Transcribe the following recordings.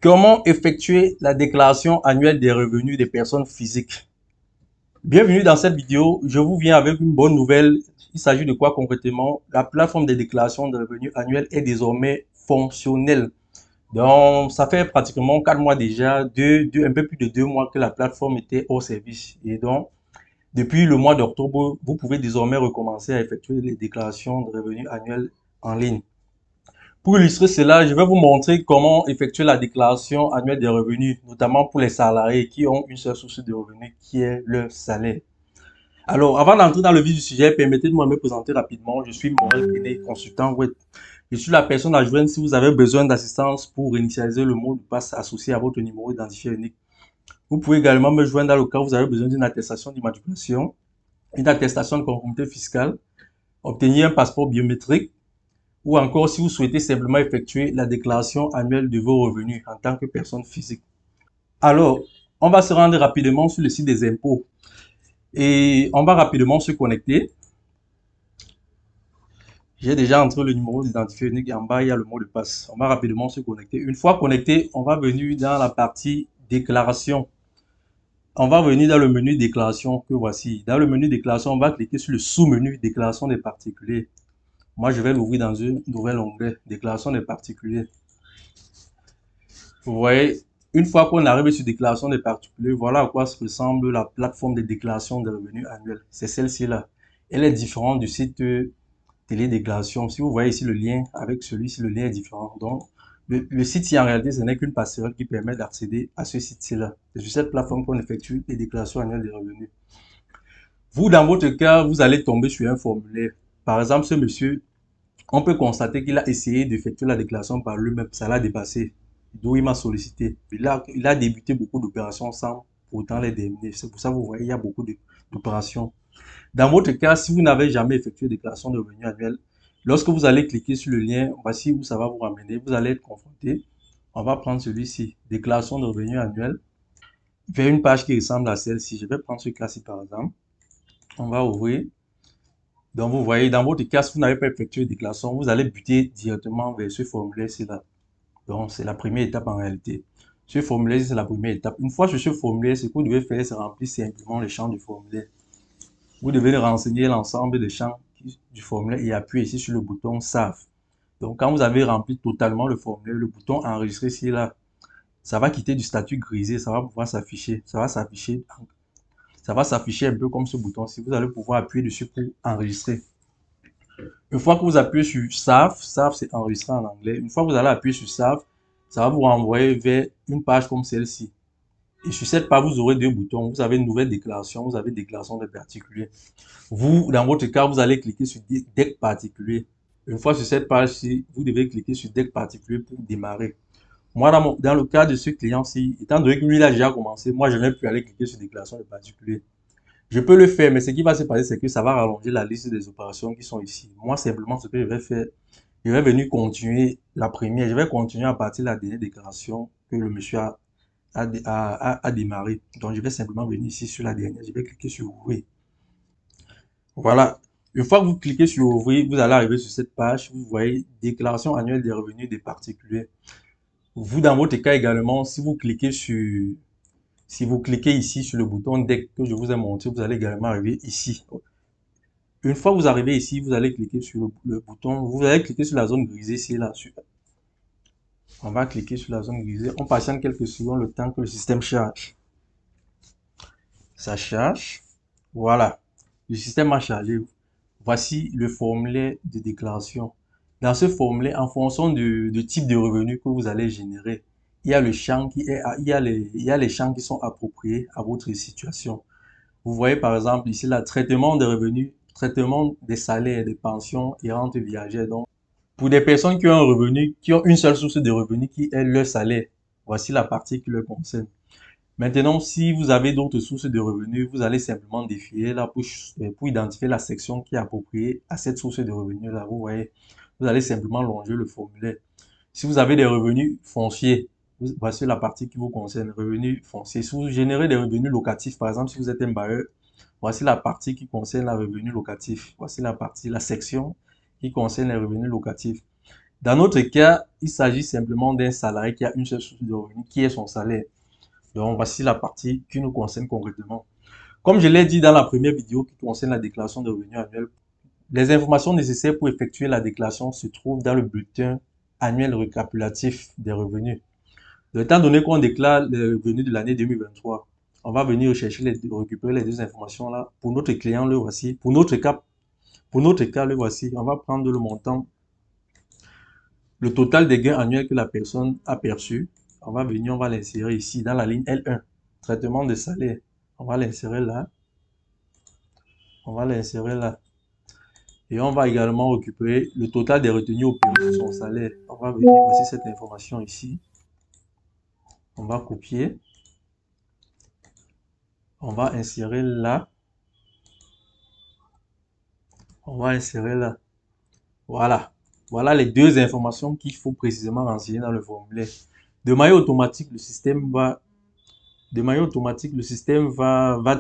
Comment effectuer la déclaration annuelle des revenus des personnes physiques? Bienvenue dans cette vidéo. Je vous viens avec une bonne nouvelle. Il s'agit de quoi concrètement? La plateforme des déclarations de revenus annuels est désormais fonctionnelle. Donc, ça fait pratiquement 4 mois déjà, un peu plus de 2 mois que la plateforme était au service. Et donc, depuis le mois d'octobre, vous pouvez désormais recommencer à effectuer les déclarations de revenus annuels en ligne. Pour illustrer cela, je vais vous montrer comment effectuer la déclaration annuelle des revenus, notamment pour les salariés qui ont une seule source de revenus qui est le salaire. Alors, avant d'entrer dans le vif du sujet, permettez-moi de me présenter rapidement. Je suis Morel Guéné, consultant web. Je suis la personne à joindre si vous avez besoin d'assistance pour initialiser le mot de passe associé à votre numéro identifiant unique. Vous pouvez également me joindre dans le cas où vous avez besoin d'une attestation d'immatriculation, une attestation de conformité fiscale, obtenir un passeport biométrique, ou encore si vous souhaitez simplement effectuer la déclaration annuelle de vos revenus en tant que personne physique. Alors, on va se rendre rapidement sur le site des impôts et on va rapidement se connecter. J'ai déjà entré le numéro d'identifiant unique et en bas, il y a le mot de passe. On va rapidement se connecter. Une fois connecté, on va venir dans la partie déclaration. On va venir dans le menu déclaration que voici. Dans le menu déclaration, on va cliquer sur le sous-menu déclaration des particuliers. Moi, je vais l'ouvrir dans un nouvel onglet, déclaration des particuliers. Vous voyez, une fois qu'on arrive sur déclaration des particuliers, voilà à quoi se ressemble la plateforme de déclaration des revenus annuels. C'est celle-ci là. Elle est différente du site télédéclaration. Si vous voyez ici le lien avec celui-ci, le lien est différent. Donc, le site-ci en réalité, ce n'est qu'une passerelle qui permet d'accéder à ce site-ci là. C'est sur cette plateforme qu'on effectue les déclarations annuelles des revenus. Vous, dans votre cas, vous allez tomber sur un formulaire. Par exemple, ce monsieur, on peut constater qu'il a essayé d'effectuer la déclaration par lui-même. Ça l'a dépassé. D'où il m'a sollicité. Il a débuté beaucoup d'opérations sans pourtant les terminer. C'est pour ça que vous voyez, il y a beaucoup d'opérations. Dans votre cas, si vous n'avez jamais effectué de déclaration de revenus annuels, lorsque vous allez cliquer sur le lien, voici où ça va vous ramener. Vous allez être confronté. On va prendre celui-ci, déclaration de revenus annuels, vers une page qui ressemble à celle-ci. Je vais prendre ce cas-ci par exemple. On va ouvrir. Donc, vous voyez, dans votre cas, si vous n'avez pas effectué de déclaration, vous allez buter directement vers ce formulaire-ci là. Donc, c'est la première étape en réalité. Ce formulaire, c'est la première étape. Une fois sur ce formulaire, ce que vous devez faire, c'est remplir simplement les champs du formulaire. Vous devez renseigner l'ensemble des champs du formulaire et appuyer ici sur le bouton Save. Donc, quand vous avez rempli totalement le formulaire, le bouton Enregistrer ici, là, ça va quitter du statut grisé, ça va pouvoir s'afficher. Ça va s'afficher un peu comme ce bouton-ci. Vous allez pouvoir appuyer dessus pour enregistrer. Une fois que vous appuyez sur Save, Save c'est enregistrer en anglais. Une fois que vous allez appuyer sur Save, ça va vous renvoyer vers une page comme celle-ci. Et sur cette page, vous aurez deux boutons. Vous avez une nouvelle déclaration, vous avez déclaration des particuliers. Vous, dans votre cas, vous allez cliquer sur DEC particulier. Une fois sur cette page-ci, vous devez cliquer sur DEC particulier pour démarrer. Moi, dans le cas de ce client-ci, étant donné que lui, il a déjà commencé, moi, je n'ai plus aller cliquer sur déclaration des particuliers. Je peux le faire, mais ce qui va se passer, c'est que ça va rallonger la liste des opérations qui sont ici. Moi, simplement, ce que je vais faire, je vais venir continuer la première. Je vais continuer à partir de la dernière déclaration que le monsieur a démarré. Donc, je vais simplement venir ici sur la dernière. Je vais cliquer sur ouvrir. Voilà. Une fois que vous cliquez sur ouvrir, vous allez arriver sur cette page. Vous voyez déclaration annuelle des revenus des particuliers. Vous, dans votre cas également, si vous cliquez ici sur le bouton DEC que je vous ai montré, vous allez également arriver ici. Une fois que vous arrivez ici, vous allez cliquer sur le bouton, vous allez cliquer sur la zone grisée ici, là. On va cliquer sur la zone grisée. On patiente quelques secondes le temps que le système charge. Ça charge. Voilà. Le système a chargé. Voici le formulaire de déclaration. Dans ce formulaire, en fonction du type de revenu que vous allez générer, il y a le champ il y a les champs qui sont appropriés à votre situation. Vous voyez par exemple ici le traitement des revenus, traitement des salaires, des pensions et rentes viagères. Donc, pour des personnes qui ont un revenu, qui ont une seule source de revenus qui est leur salaire, voici la partie qui leur concerne. Maintenant, si vous avez d'autres sources de revenus, vous allez simplement défiler là pour identifier la section qui est appropriée à cette source de revenus là. Vous voyez, vous allez simplement longer le formulaire. Si vous avez des revenus fonciers, voici la partie qui vous concerne, revenus fonciers. Si vous générez des revenus locatifs, par exemple, si vous êtes un bailleur, voici la partie qui concerne les revenus locatifs. Voici la section qui concerne les revenus locatifs. Dans notre cas, il s'agit simplement d'un salarié qui a une seule source de revenus, qui est son salaire. Donc, voici la partie qui nous concerne concrètement. Comme je l'ai dit dans la première vidéo qui concerne la déclaration de revenus annuels, les informations nécessaires pour effectuer la déclaration se trouvent dans le bulletin annuel récapitulatif des revenus. Étant donné qu'on déclare les revenus de l'année 2023, on va venir récupérer les deux informations là. Pour notre client, le voici. Pour notre cas, le voici. On va prendre le montant, le total des gains annuels que la personne a perçu. On va venir, on va l'insérer ici dans la ligne L1. Traitement de salaire. On va l'insérer là. On va l'insérer là. Et on va également récupérer le total des retenues opérées sur son salaire. On va venir, voici cette information ici. On va copier. On va insérer là. On va insérer là. Voilà. Voilà les deux informations qu'il faut précisément renseigner dans le formulaire. De manière automatique, le système va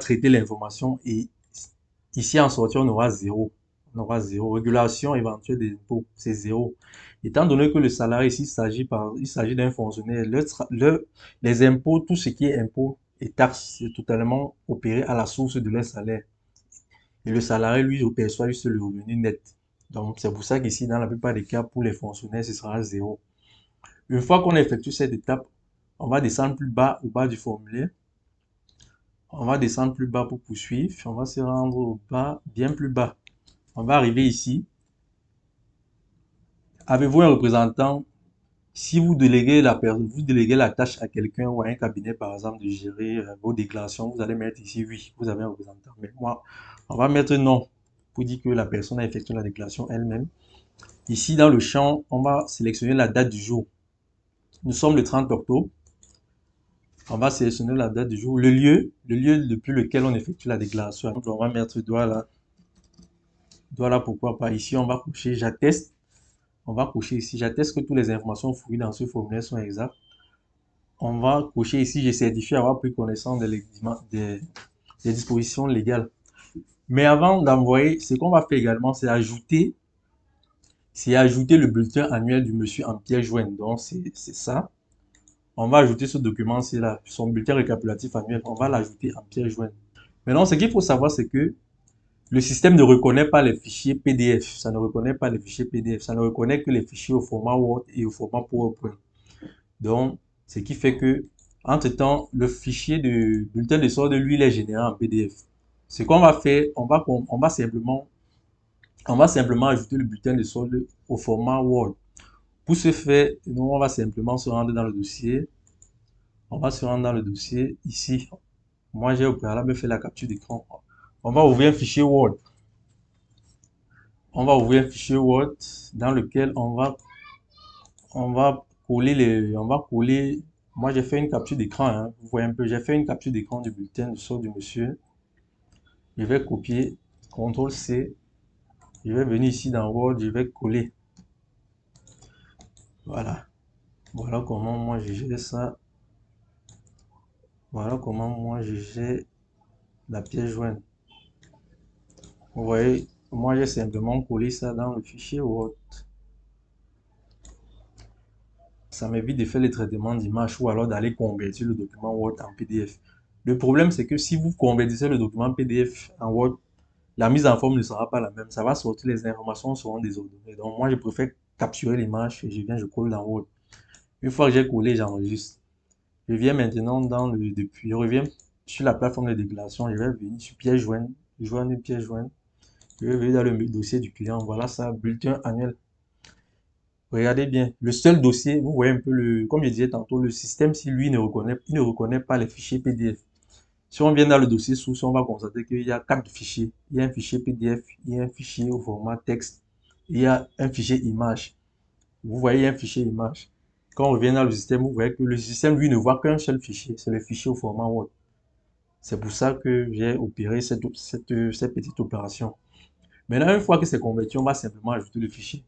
traiter l'information et ici en sortie, on aura zéro. On aura zéro. Régulation éventuelle des impôts, c'est zéro. Étant donné que le salarié ici, il s'agit d'un fonctionnaire, les impôts, tout ce qui est impôts et taxes, c'est totalement opéré à la source de leur salaire. Et le salarié, lui, perçoit juste le revenu net. Donc, c'est pour ça qu'ici, dans la plupart des cas, pour les fonctionnaires, ce sera zéro. Une fois qu'on a effectué cette étape, on va descendre plus bas, au bas du formulaire. On va descendre plus bas pour poursuivre. On va se rendre au bas, bien plus bas. On va arriver ici. Avez-vous un représentant? Si vous déléguez la tâche à quelqu'un ou à un cabinet, par exemple, de gérer vos déclarations, vous allez mettre ici oui, vous avez un représentant. Mais moi, on va mettre non pour dire que la personne a effectué la déclaration elle-même. Ici, dans le champ, on va sélectionner la date du jour. Nous sommes le 30 octobre. On va sélectionner la date du jour. Le lieu depuis lequel on effectue la déclaration. Donc, on va mettre doigt là. Doigt là, pourquoi pas. Ici, on va cocher j'atteste. On va cocher ici j'atteste que toutes les informations fournies dans ce formulaire sont exactes. On va cocher ici je certifie avoir pris connaissance des dispositions légales. Mais avant d'envoyer, ce qu'on va faire également, c'est ajouter le bulletin annuel du monsieur en pièce jointe. Donc, c'est ça. On va ajouter ce document-ci là, son bulletin récapitulatif annuel. On va l'ajouter en pièce jointe. Maintenant, ce qu'il faut savoir, c'est que le système ne reconnaît pas les fichiers PDF. Ça ne reconnaît pas les fichiers PDF. Ça ne reconnaît que les fichiers au format Word et au format PowerPoint. Donc, ce qui fait que, entre-temps, le fichier de bulletin de solde, lui, il est généré en PDF. Ce qu'on va faire, on va simplement ajouter le bulletin de solde au format Word. Pour ce faire, nous, on va simplement se rendre dans le dossier. On va se rendre dans le dossier ici. Moi, j'ai au préalable fait la capture d'écran. On va ouvrir un fichier Word. On va ouvrir un fichier Word dans lequel on va coller. Moi, j'ai fait une capture d'écran. Hein. Vous voyez un peu, j'ai fait une capture d'écran du bulletin de solde du monsieur. Je vais copier, CTRL C. Je vais venir ici dans Word, je vais coller. Voilà. Voilà comment moi je gère ça. Voilà comment moi je gère la pièce jointe. Vous voyez, moi j'ai simplement collé ça dans le fichier Word. Ça m'évite de faire les traitements d'image ou alors d'aller convertir le document Word en PDF. Le problème, c'est que si vous convertissez le document PDF en Word, la mise en forme ne sera pas la même. Ça va sortir, les informations seront désordonnées. Donc, moi, je préfère capturer l'image et je colle dans Word. Une fois que j'ai collé, j'enregistre. Je viens maintenant je reviens sur la plateforme de déclaration. Je vais venir sur pièce jointe, joindre une pièce jointe. Je vais venir dans le dossier du client. Voilà ça, bulletin annuel. Regardez bien, le seul dossier, vous voyez un peu comme je disais tantôt, le système, si lui ne reconnaît pas les fichiers PDF. Si on vient dans le dossier source, on va constater qu'il y a 4 fichiers. Il y a un fichier PDF, il y a un fichier au format texte, il y a un fichier image. Vous voyez un fichier image. Quand on revient dans le système, vous voyez que le système, lui, ne voit qu'un seul fichier. C'est le fichier au format Word. C'est pour ça que j'ai opéré cette petite opération. Maintenant, une fois que c'est converti, on va simplement ajouter le fichier.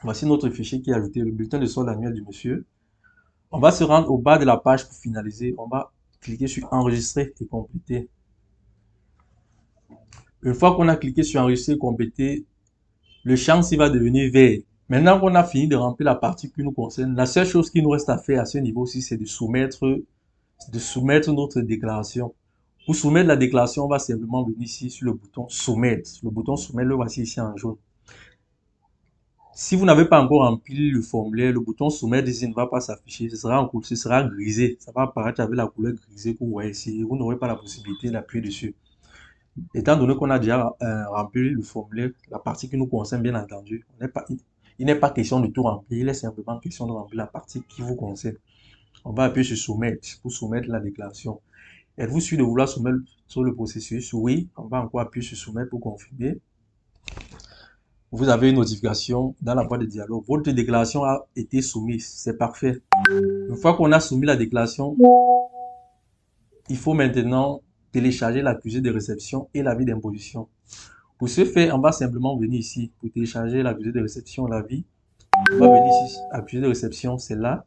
Voici notre fichier qui est ajouté, le bulletin de solde annuel du monsieur. On va se rendre au bas de la page pour finaliser. On va cliquer sur enregistrer et compléter. Une fois qu'on a cliqué sur enregistrer et compléter, le champ va devenir vert. Maintenant qu'on a fini de remplir la partie qui nous concerne, la seule chose qui nous reste à faire à ce niveau-ci, c'est de soumettre notre déclaration. Pour soumettre la déclaration, on va simplement venir ici sur le bouton soumettre. Le bouton soumettre, le voici ici en jaune. Si vous n'avez pas encore rempli le formulaire, le bouton soumettre ici ne va pas s'afficher. Ce sera grisé. Ça va apparaître avec la couleur grisée que vous voyez ici. Vous n'aurez pas la possibilité d'appuyer dessus. Étant donné qu'on a déjà rempli le formulaire, la partie qui nous concerne, bien entendu, il n'est pas question de tout remplir. Il est simplement question de remplir la partie qui vous concerne. On va appuyer sur soumettre pour soumettre la déclaration. Êtes-vous sûr de vouloir soumettre sur le processus? Oui, on va encore appuyer sur soumettre pour confirmer. Vous avez une notification dans la boîte de dialogue. Votre déclaration a été soumise. C'est parfait. Une fois qu'on a soumis la déclaration, il faut maintenant télécharger l'accusé de réception et l'avis d'imposition. Pour ce faire, on va simplement venir ici pour télécharger l'accusé de réception et l'avis. On va venir ici, accusé de réception, c'est là.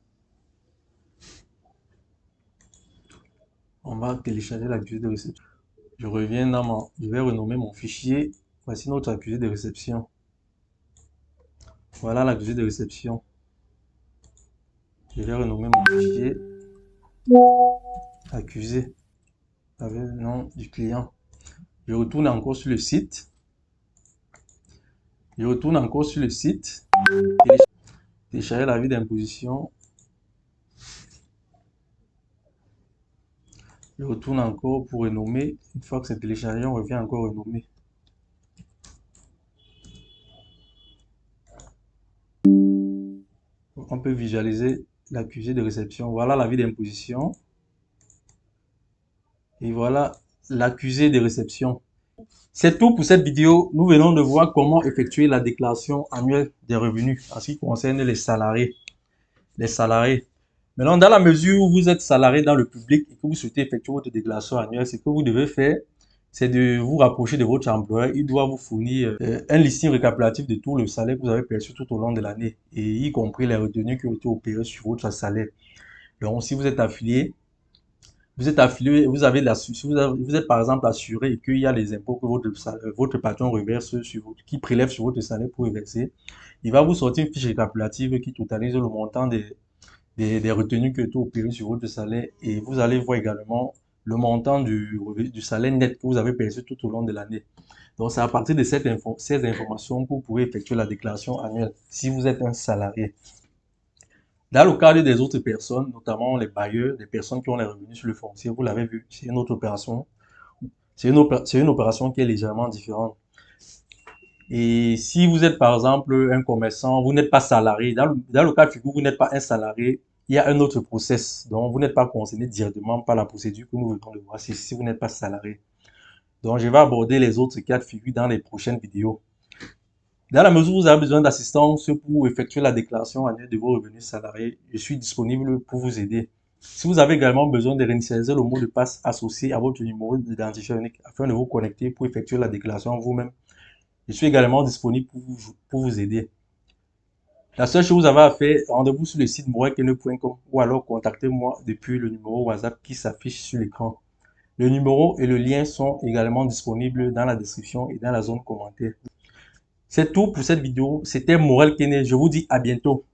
On va télécharger l'accusé de réception. Je reviens je vais renommer mon fichier. Voici notre accusé de réception. Voilà l'accusé de réception. Je vais renommer mon fichier accusé avec le nom du client. Je retourne encore sur le site. Télécharger l'avis d'imposition. Je retourne encore pour renommer. Une fois que c'est téléchargé, on revient encore renommer. On peut visualiser l'accusé de réception. Voilà l'avis d'imposition. Et voilà l'accusé de réception. C'est tout pour cette vidéo. Nous venons de voir comment effectuer la déclaration annuelle des revenus en ce qui concerne les salariés. Maintenant, dans la mesure où vous êtes salarié dans le public et que vous souhaitez effectuer votre déclaration annuelle, ce que vous devez faire, c'est de vous rapprocher de votre employeur. Il doit vous fournir un listing récapitulatif de tout le salaire que vous avez perçu tout au long de l'année, et y compris les retenues qui ont été opérées sur votre salaire. Donc, si vous êtes affilié, vous êtes par exemple assuré et qu'il y a les impôts que votre patron reverse qui prélève sur votre salaire pour reverser, il va vous sortir une fiche récapitulative qui totalise le montant des retenues qui ont été opérées sur votre salaire, et vous allez voir également le montant du salaire net que vous avez perçu tout au long de l'année. Donc, c'est à partir de ces informations que vous pourrez effectuer la déclaration annuelle si vous êtes un salarié. Dans le cadre des autres personnes, notamment les bailleurs, les personnes qui ont les revenus sur le foncier, vous l'avez vu, c'est une autre opération. C'est une opération qui est légèrement différente. Et si vous êtes par exemple un commerçant, vous n'êtes pas salarié, dans le cas de figure, vous n'êtes pas un salarié, il y a un autre process. Donc, vous n'êtes pas concerné directement par la procédure que nous venons de voir, si vous n'êtes pas salarié. Donc, je vais aborder les autres cas de figure dans les prochaines vidéos. Dans la mesure où vous avez besoin d'assistance pour effectuer la déclaration annuelle de vos revenus salariés, je suis disponible pour vous aider. Si vous avez également besoin de réinitialiser le mot de passe associé à votre numéro d'identifiant unique afin de vous connecter pour effectuer la déclaration vous-même, je suis également disponible pour vous aider. La seule chose que vous avez à faire, rendez-vous sur le site morekene.com ou alors contactez-moi depuis le numéro WhatsApp qui s'affiche sur l'écran. Le numéro et le lien sont également disponibles dans la description et dans la zone commentaire. C'est tout pour cette vidéo. C'était Morel Kene. Je vous dis à bientôt.